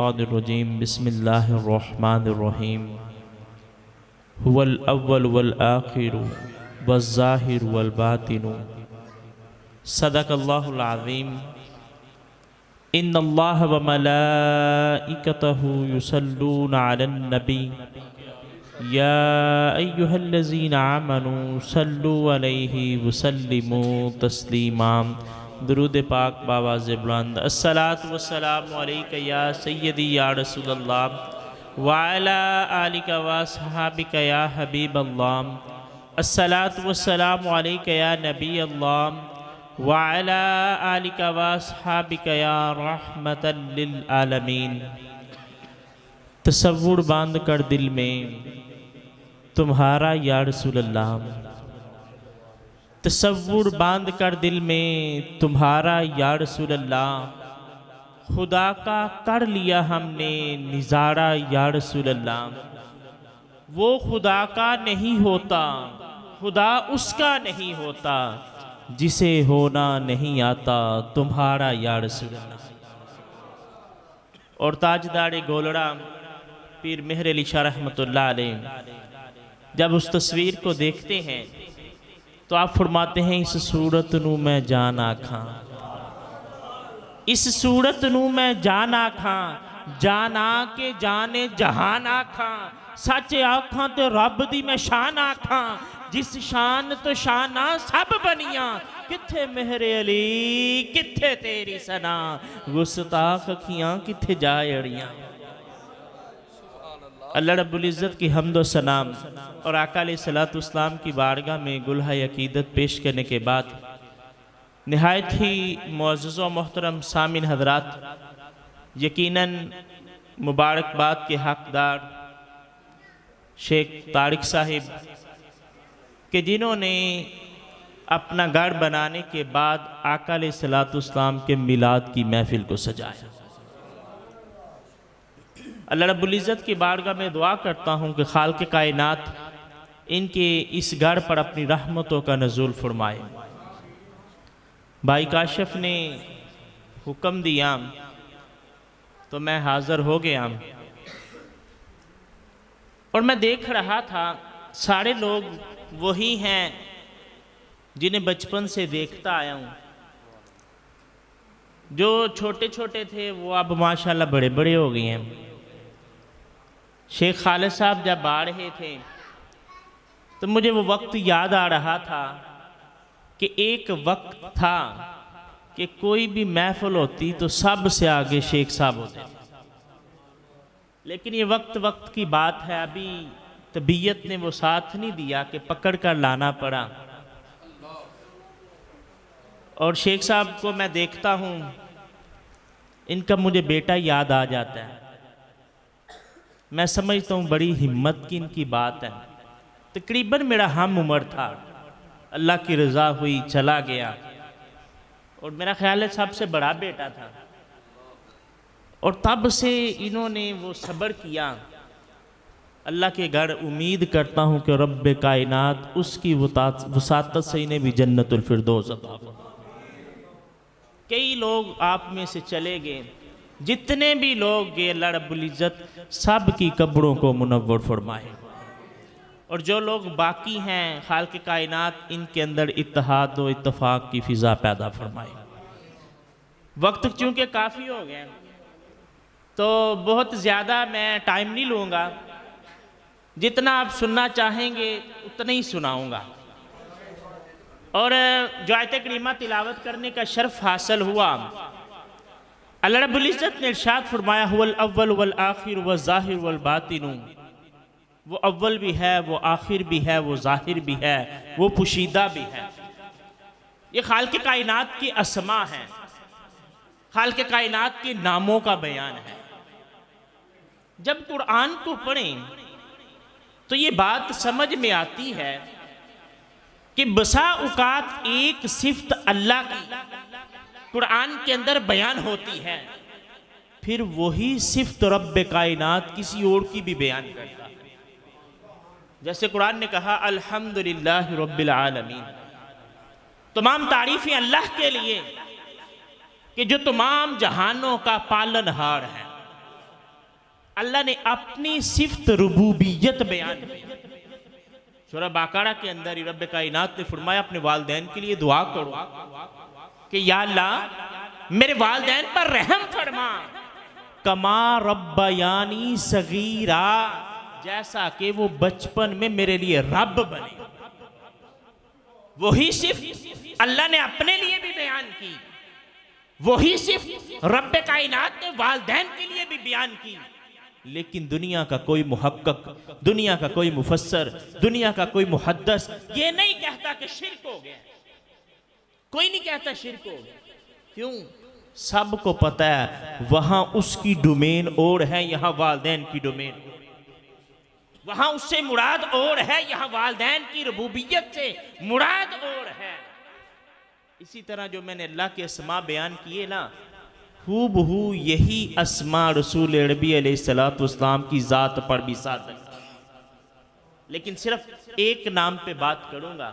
रजीम बिस्मिल्लाहिर्रहमानिर्रहीम हुवल अव्वल वल आखिरु वज़्ज़ाहिरु वल बातिनु सदक़ल्लाहुल अज़ीम। इन्नल्लाह व मलाइकतहु युसल्लूना अलन नबी या अय्युहल्लज़ीना आमनू सल्लु अलैहि वसल्लिमू तस्लीमा। दुरूद पाक बावाज़ बुलंद। अस्सलातु वस्सलामु अलैका या सय्यदी या रसूलल्लाह व अला आलिका व अस्हाबिका या हबीबल्लाह। अस्सलातु वस्सलामु अलैका या नबी अल्लाह व अला आलिका व अस्हाबिका या रहमतल लिल आलमीन। तसव्वुर बांध कर दिल में तुम्हारा या रसूलल्लाह, तसव्वुर बांध कर दिल में तुम्हारा या रसूलल्लाह, खुदा का कर लिया हमने निज़ारा या रसूलल्लाह। वो खुदा का नहीं होता, खुदा उसका नहीं होता, जिसे होना नहीं आता तुम्हारा या रसूलल्लाह। और ताजदार गोलड़ा पीर मेहर अली शाह रहमतुल्लाह अलैह जब उस तस्वीर को देखते हैं तो आप फरमाते हैं इस सूरत नू मैं जान आखां, इस सूरत नू मैं जान आखां, जाना के जाने जहान आखां, सच आखां ते रब दी मैं शान आखां, जिस शान तो शाना सब बनिया, किथे मेहरे अली किथे तेरी सना, गुस्ताख अखियां किथे जाए अड़ियां। अल्लाह रब्बुल इज़्ज़त की हम्द व सनाम और आका अलैहिस्सलातु वस्सलाम की बारगाह में गुलहा अकीदत पेश करने के बाद निहायत ही मुअज़्ज़ज़ व मोहतरम सामिन हज़रात, यकीनन मुबारकबाद के हकदार शेख तारिक साहिब के जिन्होंने अपना घर बनाने के बाद आका अलैहिस्सलातु वस्सलाम के मिलाद की महफिल को सजाया। अल्लाह रब्बुल इज़्ज़त की बारगाह में दुआ करता हूँ कि खालिक़ कायनात इनके इस घर पर अपनी रहमतों का नज़ूल फरमाए। भाई काशिफ ने हुक्म दिया तो मैं हाज़िर हो गया और मैं देख रहा था सारे लोग वही हैं जिन्हें बचपन से देखता आया हूँ। जो छोटे छोटे थे वो अब माशाल्लाह बड़े बड़े हो गए हैं। शेख खालिद साहब जब आ रहे थे तो मुझे वो वक्त याद आ रहा था कि एक वक्त था कि कोई भी महफिल होती तो सब से आगे शेख साहब होते, लेकिन ये वक्त की बात है, अभी तबीयत ने वो साथ नहीं दिया कि पकड़ कर लाना पड़ा। और शेख साहब को मैं देखता हूँ, इनका मुझे बेटा याद आ जाता है। मैं समझता हूँ बड़ी हिम्मत की इनकी बात है। तकरीबन मेरा हम उम्र था, अल्लाह की रज़ा हुई चला गया और मेरा ख्याल है सबसे बड़ा बेटा था। और तब से इन्होंने वो सब्र किया। अल्लाह के घर उम्मीद करता हूँ कि रब्बे कायनात उसकी वसातत से इन्हें भी जन्नतुल फिरदौस अता फरमाए। कई लोग आप में से चले गए, जितने भी लोग गए अल्लाह रब्बुल इज़्ज़त सब की कब्रों को मुनव्वर फरमाए। और जो लोग बाकी हैं खालिक़ कायनात इनके अंदर इत्तेहाद व इत्तफाक की फ़िज़ा पैदा फरमाए। वक्त चूँकि काफ़ी हो गए तो बहुत ज़्यादा मैं टाइम नहीं लूँगा, जितना आप सुनना चाहेंगे उतना ही सुनाऊँगा। और जो आयत करीमा तिलावत करने का शर्फ हासिल हुआ, अल्लाह रब्बुल इज़्ज़त ने इरशाद फरमाया हुवल अव्वल वल आखिर व ज़ाहिर वल बातिनु। वो अव्वल भी है, वो आखिर भी है, वो ज़ाहिर भी है, वो पुशीदा भी है। ये खालिक़ कायनात की अस्मा है, खालिक़ कायनात के नामों का बयान है। जब कुरान को पढ़ें तो ये बात समझ में आती है कि बसा औकात एक सिफ्त अल्लाह की कुरान के अंदर बयान होती है, फिर वही सिफ्त रब्बे कायनात किसी और की भी बयान करता है। जैसे कुरान ने कहा अल्हम्दुलिल्लाहि रब्बिल आलमीन, तमाम तारीफ़ें अल्लाह के लिए कि जो तमाम जहानों का पालनहार है। अल्लाह ने अपनी सिफ्त रुबूबियत बयान की। सूरह बकरा के अंदर ही रब कायनात ने फरमाया अपने वालिदैन के लिए दुआ करो कि या अल्लाह मेरे वालिदैन पर रहम फरमा, कमा रब्बयानी सगीरा, जैसा कि वो बचपन में मेरे लिए रब बने। वही सिर्फ अल्लाह ने अपने लिए भी बयान की, वही सिर्फ रब कायनात ने वालिदैन के लिए भी बयान की। लेकिन दुनिया का कोई मुहक्कक, दुनिया का कोई मुफस्सर, दुनिया का कोई मुहद्दिस ये नहीं कहता कि शिर्क हो गया। कोई नहीं कहता शिर्क हो गया। क्यों? सबको पता है वहां उसकी डोमेन और है, यहां वालिदैन की डोमेन। वहां उससे मुराद और है, यहां वालिदैन की रुबूबियत से मुराद और है। इसी तरह जो मैंने अल्लाह के अस्मा बयान किए ना, हूबहू यही अस्मा रसूल अरबी अलैहिस्सलाम की ज़ात पर भी सादक। लेकिन सिर्फ एक नाम पे बात करूंगा।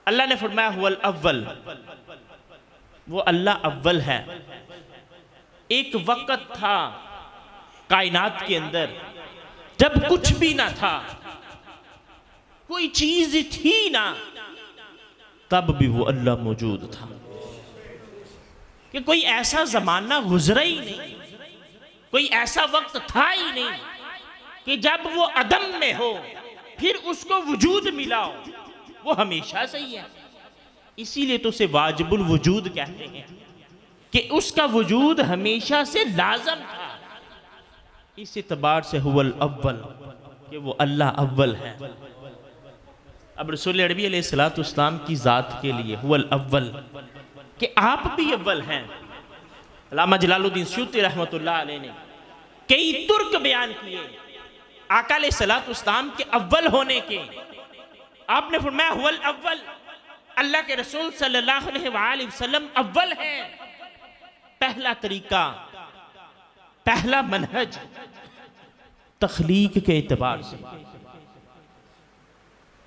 अल्लाह ने फरमाया हुवल अव्वल, वो अल्लाह अव्वल है। एक वक्त था कायनात के अंदर जब कुछ भी ना था, कोई चीज थी ना, तब भी वो अल्लाह मौजूद था। कि कोई ऐसा जमाना गुजरा ही नहीं, कोई ऐसा वक्त था ही नहीं कि जब वो अदम में हो फिर उसको वजूद मिला हो। वो हमेशा से ही है। इसीलिए तो उसे वाजिबुल वजूद कहते हैं कि उसका वजूद हमेशा से लाजम था। इस इतबार से हुवल अव्वल, कि वो अल्लाह अव्वल है। अब रसूल अरबी अलैहिस्सलाम की ज़ात के लिए हुवल अव्वल, कि आप भी अव्वल हैं। अल्लामा जलालुद्दीन सूती रहमतुल्लाह अलैह ने कई तुर्क बयान किए आका अलैहिस्सलाम के अव्वल होने के। आपने फरमाया हुवल अव्वल, अल्लाह के रसूल सल्लल्लाहु अलैहि वसल्लम अव्वल हैं। पहला तरीका, पहला मनहज तख्लीक के एतबार से।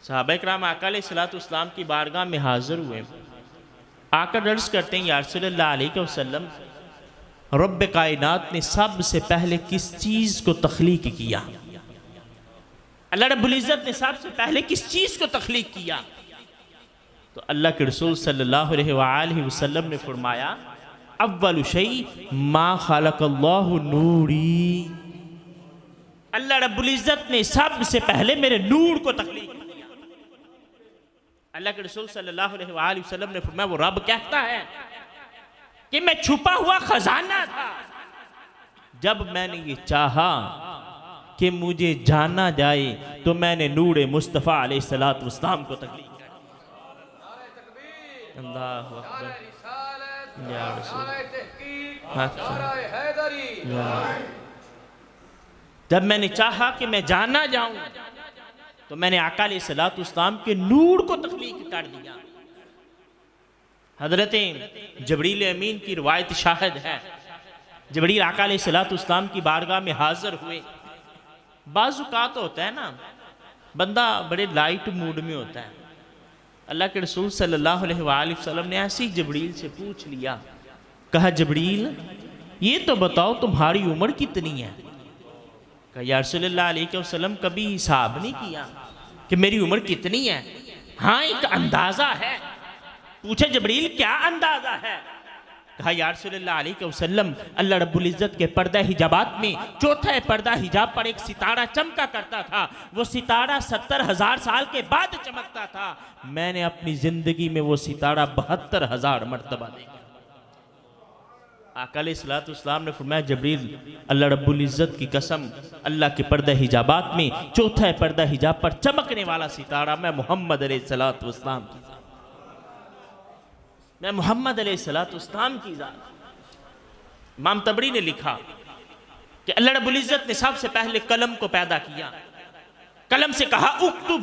सहाबा इकराम आका अलैहिस्सलाम की बारगाह में हाजिर हुए, आकर अर्ज करते हैं या रसूलल्लाह अलैहि वसल्लम, रब कायनात ने सबसे पहले किस चीज को तख्लीक किया? अल्लाह रब्बुल इज्जत ने सबसे पहले किस चीज को तख्लीक किया? तो अल्लाह के रसूल सल्लल्लाहु अलैहि वसल्लम ने फरमाया, अव्वलु शै मा खलक़ल्लाहु नूरी। अल्लाह रब्बुल इज्जत ने सबसे पहले मेरे नूर को तख्लीक किया। अल्लाह के रसूल सल्लल्लाहु अलैहि वसल्लम ने फरमाया, वो रब कहता है कि मैं छुपा हुआ खजाना था। जब मैंने ये चाहा कि मुझे जाना जाए तो मैंने नूर मुस्तफ़ा अलैहिस्सलातु वस्सलाम को तख्लीक किया। अल्लाहु अकबर। या रसूल, जब मैंने चाहा कि मैं जाना जाऊं तो मैंने आका अलैहिस्सलातु वस्सलाम के नूर को तख्लीक कर दिया। हजरत जबरील अमीन की रिवायत शाहिद है, जबरील आका अलैहिस्सलातु वस्सलाम की बारगाह में हाजिर हुए। बाज़ुकात होता है ना, बंदा बड़े लाइट मूड में होता है। अल्लाह के रसूल सल्लल्लाहु अलैहि वसल्लम ने ऐसे ही जबरील से पूछ लिया, कहा जबरील ये तो बताओ तुम्हारी उम्र कितनी है? कहा या रसूलल्लाह अलैहि वसल्लम कभी हिसाब नहीं किया कि मेरी उम्र कितनी है? हाँ एक अंदाज़ा है। पूछे जबरील क्या अंदाज़ा है? कहा या रसूलल्लाह अलैहि वसल्लम, अल्लाह रब्बुल इज़्ज़त के पर्दा हिजाबात में चौथा पर्दा हिजाब पर एक सितारा चमका करता था। वो सितारा 70,000 साल के बाद चमकता था। मैंने अपनी जिंदगी में वो सितारा 72,000 मरतबा देखा। आका अलैहिस्सलातु वस्सलाम ने फरमाया, जबरील अल्लाह रब्बुल इज़्ज़त की कसम, अल्लाह के पर्दा हिजाबात में चौथा पर्दा हिजाब पर चमकने वाला सितारा मैं मोहम्मद अलैहिस्सलातु वस्सलाम की, मैं मोहम्मद अलैहिस्सलातु वस्सलाम की जात। इमाम तबरी ने लिखा कि अल्लाह रब्बुल इज़्ज़त ने सबसे पहले कलम को पैदा किया। कलम से कहा उक्तुब,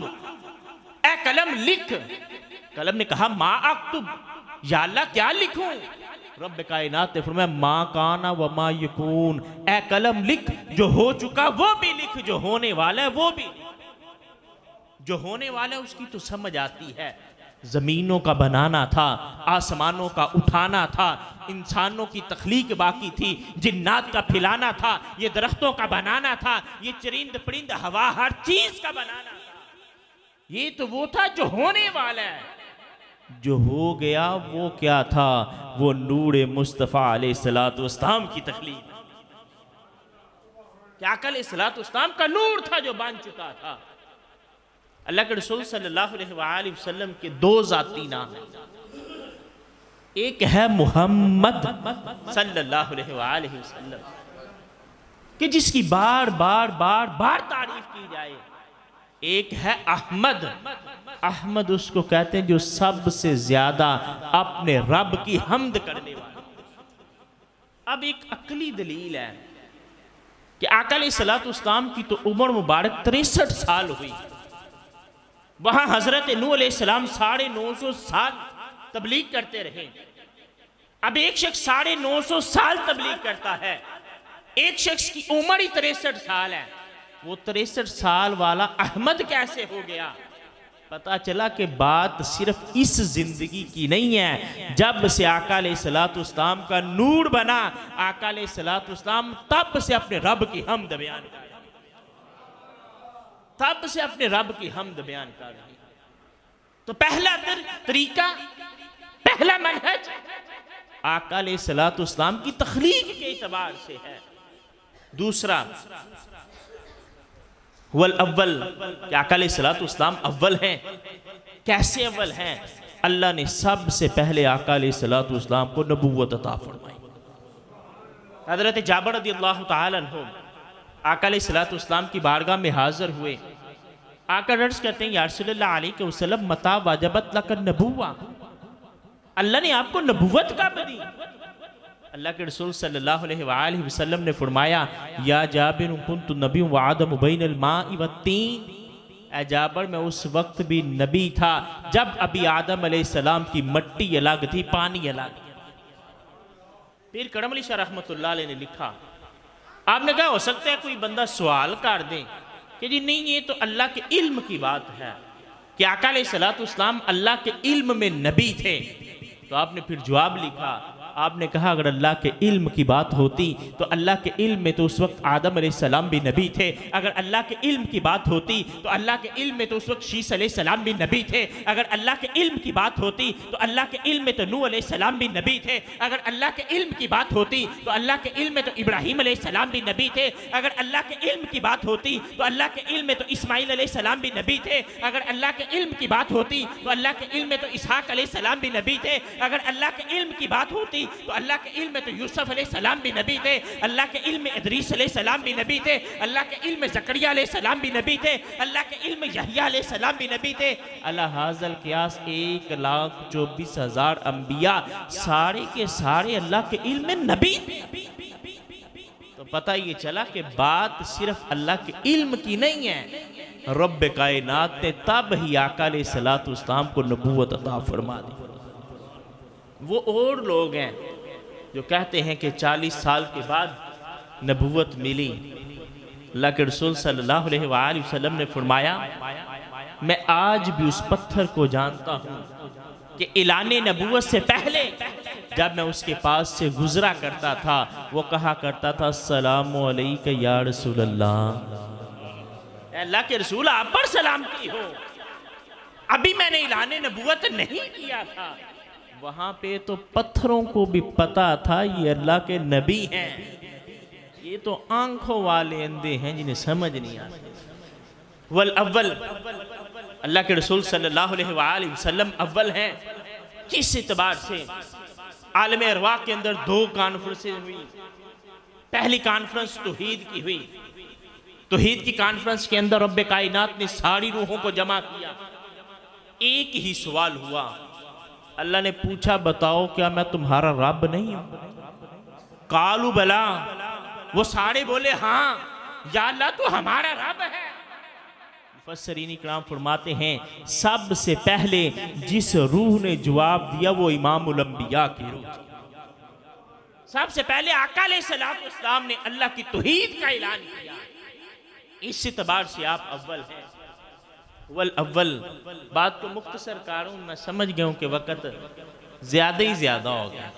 ए कलम लिख। कलम ने कहा मा अक्तुब, या अल्लाह क्या लिखूं? रब कायनात ने फरमाया मा काना व मा यकून, ए कलम लिख, जो हो चुका वो भी लिख, जो होने वाला है वो भी। जो होने वाला है उसकी तो समझ आती है, ज़मीनों का बनाना था, आसमानों का उठाना था, इंसानों की तख्लीक बाकी थी, जिन्नात का फैलाना था, ये दरख्तों का बनाना था, ये चरिंद परिंद हवा हर चीज़ का बनाना था। ये तो वो था जो होने वाला है। जो हो गया वो क्या था? वो नूर मुस्तफ़ा अलैहिस्सलातु वस्सलाम की तख्लीक। क्या अकल अलैहिस्सलातु वस्सलाम का नूर था जो बन चुका था। अल्लाह के रसूल सल्लल्लाहु अलैहि वसल्लम के दो जाती नाम हैं। एक है मुहम्मद सल्लल्लाहु अलैहि वसल्लम कि जिसकी बार बार बार बार तारीफ की जाए। एक है अहमद। अहमद उसको कहते हैं जो सबसे ज्यादा अपने रब की हम्द करने वाला। अब एक अकली दलील है कि आका अलैहिस्सलातु वस्सलाम की तो उम्र मुबारक 63 साल हुई। वहां हजरत नूह अलैहिस्सलाम 950 साल तबलीग करते रहे। अब एक शख्स 950 साल तबलीग करता है, एक शख्स की उम्र ही 63 साल है। वो 63 साल वाला अहमद कैसे हो गया? पता चला कि बात सिर्फ इस जिंदगी की नहीं है। जब से आका अलैहिस्सलातु वस्सलाम का नूर बना, आका अलैहिस्सलातु वस्सलाम तब से अपने रब की हम्द बयान कर रहे, तब से अपने रब की हम्द बयान कर रहे। तो पहला तरीका, पहला मनहज आका अलैहिस्सलातु वस्सलाम की तख्लीक के एतबार से है। दूसरा वल अव्वल, आका अलैहिस्सलातु वस्सलाम अव्वल हैं। कैसे अव्वल हैं? अल्लाह ने सबसे पहले आका अलैहिस्सलातु वस्सलाम को नबूवत अता फरमाई। हजरत जाबिर रज़ियल्लाहु ताला अन्हु आका अलैहिस्सलातु वस्सलाम की बारगाह में हाजिर हुए। आका अर्ज़ करते हैं या रसूलल्लाह अलैहि वसल्लम मता वाजबत लक नबुव्वा, अल्लाह ने आपको नबूवत कब दी? अल्लाह के रसूल सल्लल्लाहु अलैहि वसल्लम ने फरमाया या जाबिर कुन्तु नबिय्युन व आदम बैनल माइ वत्तीन। ए जाबिर मैं उस वक्त भी नबी था जब अभी आदम अलैहिस्सलाम की मट्टी अलग थी, पानी अलग। फिर करम अली शाह रहमतुल्लाह अलैह ने लिखा, आपने कहा हो सकता है कोई बंदा सवाल कर दे कि जी नहीं ये तो अल्लाह के इल्म की बात है कि आका अलैहिस्सलातु वस्सलाम अल्लाह के इल्म में नबी थे। तो आपने फिर जवाब लिखा, आपने कहा अगर अल्लाह के इल्म की बात होती तो अल्लाह के इल्म में तो उस वक्त आदम अलैहिस्सलाम भी नबी थे। अगर अल्लाह के इल्म की बात होती तो अल्लाह के इल्म में तो उस वक्त शीस अलैहिस्सलाम भी नबी थे। अगर अल्लाह के इल्म की बात होती तो अल्लाह के इल्म में तो नूह अलैहिस्सलाम भी नबी थे। अगर अल्लाह के इल्म की बात होती तो अल्लाह के इल्म में तो इब्राहीम अलैहिस्सलाम भी नबी थे। अगर अल्लाह के इल्म की बात होती तो अल्लाह के इल्म में तो इस्माइल अलैहिस्सलाम भी नबी थे। अगर अल्लाह के इल्म की बात होती तो अल्लाह के इल्म में तो इसहाक अलैहिस्सलाम भी नबी थे। अगर अल्लाह के इल्म की बात होती तो अल्लाह के इल्म में तो यूसुफ अलैहिस्सलाम भी नबी थे। अल्लाह के इल्म में इदरीस अलैहिस्सलाम भी नबी थे। अल्लाह के इल्म में ज़करिया अलैहिस्सलाम भी नबी थे। अल्लाह के इल्म में यहया अलैहिस्सलाम भी नबी थे। अला हाज़ल क़ियास 1,24,000 अंबिया सारे के सारे अल्लाह के इल्म में नबी थे। तो पता ये चला कि बात सिर्फ अल्लाह के इल्म की नहीं है। रब्ब कायनात ने तब ही आका अलैहिस्सलातु वस्सलाम को नबूवत अता फरमा दी। वो और लोग हैं जो कहते हैं कि 40 साल के बाद नबूवत मिली। अल्लाह के रसूल सल्लल्लाहु अलैहि वसल्लम ने फरमाया मैं आज भी उस पत्थर को जानता हूँ कि ऐलाने नबूवत से पहले जब मैं उसके पास से गुजरा करता था वो कहा करता था अस्सलामु अलैका या रसूल अल्लाह, अल्लाह के रसूल आप पर सलाम की हो। अभी मैंने ऐलाने नबूवत नहीं किया था। वहां पे तो पत्थरों को भी पता था ये अल्लाह के नबी हैं। ये तो आंखों वाले अंधे हैं जिन्हें समझ नहीं आता। वल अव्वल, अल्लाह के रसूल सल्लल्लाहु अलैहि वसल्लम अव्वल हैं। किस एतबार से? आलम अरवाह के अंदर 2 कॉन्फ्रेंसें हुई। पहली कॉन्फ्रेंस तौहीद की हुई। तौहीद की कॉन्फ्रेंस के अंदर रब्बे कायनात ने सारी रूहों को जमा किया। एक ही सवाल हुआ, अल्लाह ने पूछा बताओ क्या मैं तुम्हारा रब नहीं हूं? कालू बला, वो सारे बोले हाँ या अल्लाह तो हमारा रब है। मुफस्सिरीन इकराम फरमाते हैं सबसे पहले जिस रूह ने जवाब दिया वो इमामुल अंबिया की रूह। सबसे पहले आका अलैहिस्सलातु वस्सलाम ने अल्लाह की तौहीद का ऐलान किया। इस एतबार से आप अव्वल हैं। वल अव्वल। बात को मुख्तसर करूँ, मैं समझ गया हूँ कि वक़्त ज़्यादा ही ज़्यादा हो गया,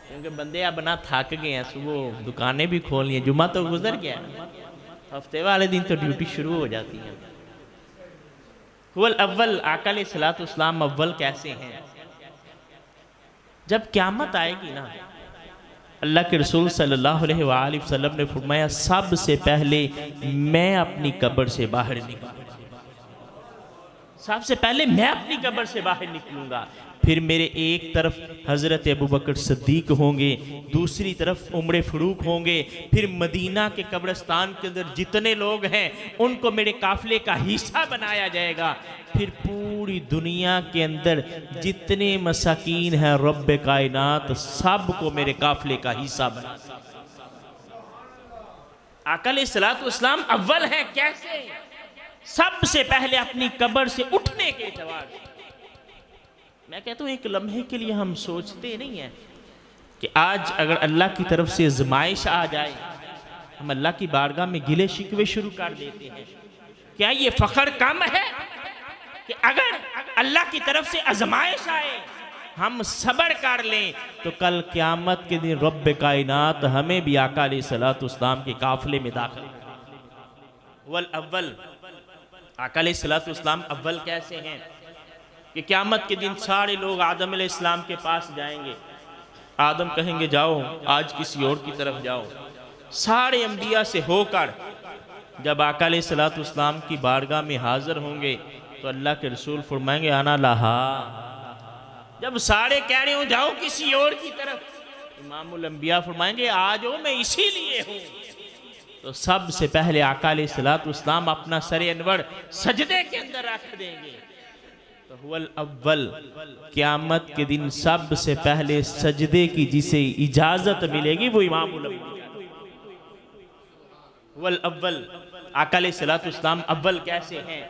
क्योंकि बंदे अब ना थक गए हैं, सुबह दुकानें भी खोल ली हैं, जुम्मा तो गुजर गया, हफ्ते वाले दिन तो ड्यूटी शुरू हो जाती है। वल अव्वल, आका अलैहिस्सलातु वस्सलाम अव्वल कैसे हैं? जब क़यामत आएगी ना, अल्लाह के रसूल सल्लल्लाहु अलैहि वसल्लम ने फरमाया सबसे पहले मैं अपनी कब्र से बाहर निकलूंगा, सबसे पहले मैं अपनी कब्र से बाहर निकलूंगा, फिर मेरे एक तरफ हज़रत अबू बकर सिद्दीक होंगे, दूसरी तरफ उमर फ़ारूक होंगे, फिर मदीना के कब्रिस्तान के अंदर जितने लोग हैं उनको मेरे काफ़िले का हिस्सा बनाया जाएगा, फिर पूरी दुनिया के अंदर जितने मसाकीन हैं रब्बे कायनात सबको मेरे काफ़िले का हिस्सा बना। आका अलैहिस्सलातु वस्सलाम अव्वल है कैसे? सबसे पहले अपनी कब्र से उठने के एतबार से। मैं कहता हूँ एक लम्हे के लिए हम सोचते नहीं हैं कि आज अगर अल्लाह की तरफ से आज़माइश आ जाए, हम अल्लाह की बारगाह में गिले शिकवे शुरू कर देते हैं। क्या ये फ़ख्र कम है कि अगर अल्लाह की तरफ से आज़माइश आए हम सब्र कर लें तो कल क़यामत के दिन रब्ब कायनात हमें भी आका अलैहिस्सलातु वस्सलाम के काफ़िले में दाखिल। वल अव्वल, आका अलैहिस्सलातु वस्सलाम अव्वल कैसे हैं कि क़यामत के दिन सारे लोग आदम अलैहिस्सलाम के पास जाएंगे, आदम कहेंगे जाओ आज किसी और की तरफ जाओ। सारे अंबिया से होकर जब आका अलैहिस्सलातु वस्सलाम की बारगाह में हाजिर होंगे तो अल्लाह के रसूल फरमाएंगे आना लहा। जब सारे कह रहे हो जाओ किसी और की तरफ, इमामुल अंबिया फरमाएंगे आ जाओ मैं इसीलिए हूँ। तो सबसे पहले आका अलैहिस्सलातु वस्सलाम अपना सरे अनवर सजदे के अंदर रख देंगे। तो हुवल अव्वल, क़यामत के दिन सबसे पहले सजदे की जिसे इजाजत मिलेगी वो इमामुल अंबिया। हुवल अव्वल, आका अलैहिस्सलातु वस्सलाम अव्वल कैसे हैं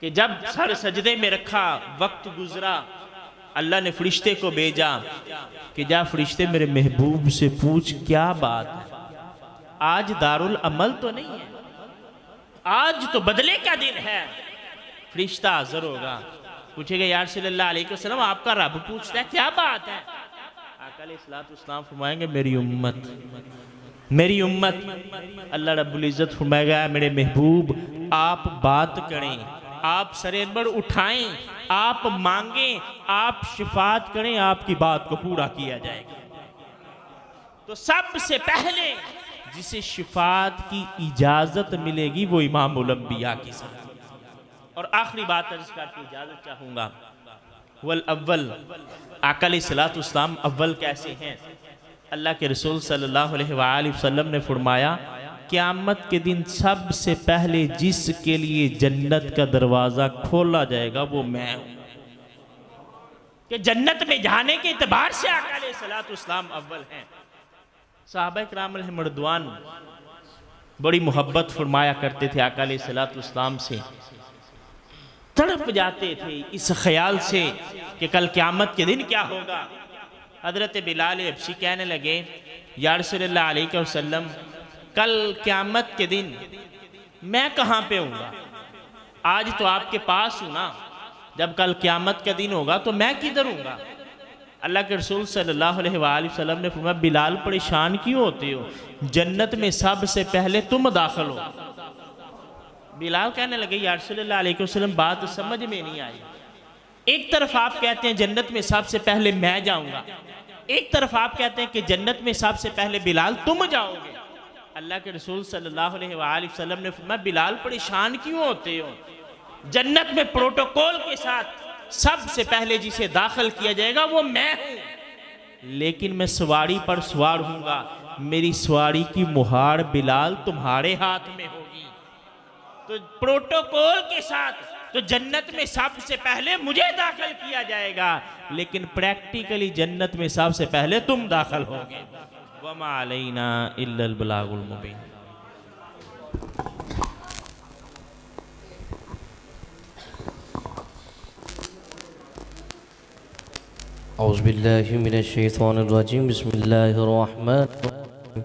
कि जब सर सजदे में रखा, वक्त गुजरा, अल्लाह ने फरिश्ते को भेजा कि जा फरिश्ते मेरे महबूब से पूछ क्या बात है। आज दारुल अमल तो नहीं है, आज तो बदले का दिन है। फरिश्ता हाजिर होगा, पूछेगा या सल्लल्लाहु अलैहि वसल्लम आपका रब पूछता है क्या बात है। आका अलैहिस्सलातु वस्सलाम फरमाएंगे मेरी उम्मत, मेरी उम्मत। अल्लाह रब्बुल इज़्ज़त फरमाएगा मेरे महबूब आप बात करें, आप सरे अनवर उठाएं, आप मांगें, आप शिफात करें, आपकी बात को पूरा किया जाएगा। तो सबसे पहले जिसे शिफात की इजाजत मिलेगी वो इमामुल अंबिया के साथ। और आखिरी बात अर्ज करके इजाजत चाहूंगा, वल अव्वल, आका अलैहिस्सलातु वस्सलाम अव्वल कैसे हैं? अल्लाह के रसूल सल्लल्लाहु अलैहि वसल्लम ने फरमाया क़यामत के दिन सबसे पहले जिसके लिए जन्नत का दरवाज़ा खोला जाएगा वो मैं हूँ। कि जन्नत में जाने के एतबार से आका अलैहिस्सलातु वस्सलाम अव्वल हैं। सहाबा किराम अलैहिमुर्रिदवान बड़ी मोहब्बत फरमाया करते थे आका अलैहिस्सलातु वस्सलाम से, तड़प जाते थे इस ख्याल से कि कल क़यामत के दिन क्या होगा। हज़रत बिलाल हबशी कहने लगे या रसूलल्लाह अलैहि वसल्लम कल क़यामत के दिन मैं कहाँ पे हूँगा? आज तो आपके पास हूँ ना, जब कल क़यामत का दिन होगा तो मैं किधर हूँगा? अल्लाह के रसूल सल्लल्लाहु अलैहि वसल्लम ने फरमाया बिलाल परेशान क्यों होते हो, जन्नत में सबसे पहले तुम दाखिल हो। बिलाल कहने लगे या रसूलल्लाह अलैहि वसल्लम बात समझ में नहीं आई। एक तरफ आप कहते हैं जन्नत में सबसे पहले मैं जाऊंगा, एक तरफ आप कहते हैं कि जन्नत में सबसे पहले बिलाल तुम जाओगे। अल्लाह के रसूल सल्लल्लाहु अलैहि वसल्लम ने फरमाया बिलाल परेशान क्यों होते हो, जन्नत में प्रोटोकॉल के साथ सबसे पहले जिसे दाखिल किया जाएगा वो मैं हूँ, लेकिन मैं सवारी पर सवार हूँगा, मेरी सवारी की मुहार बिलाल तुम्हारे हाथ में होगी। तो प्रोटोकॉल के साथ तो जन्नत में सबसे पहले मुझे दाखिल किया जाएगा, लेकिन प्रैक्टिकली जन्नत में सबसे पहले तुम दाखिल होगे। वमा अलैना इल्लल बलागुल मुबीन। औज़ु बिल्लाहि मिनश शैतानिर रजीम। बिस्मिल्लाहिर रहमानिर रहीम।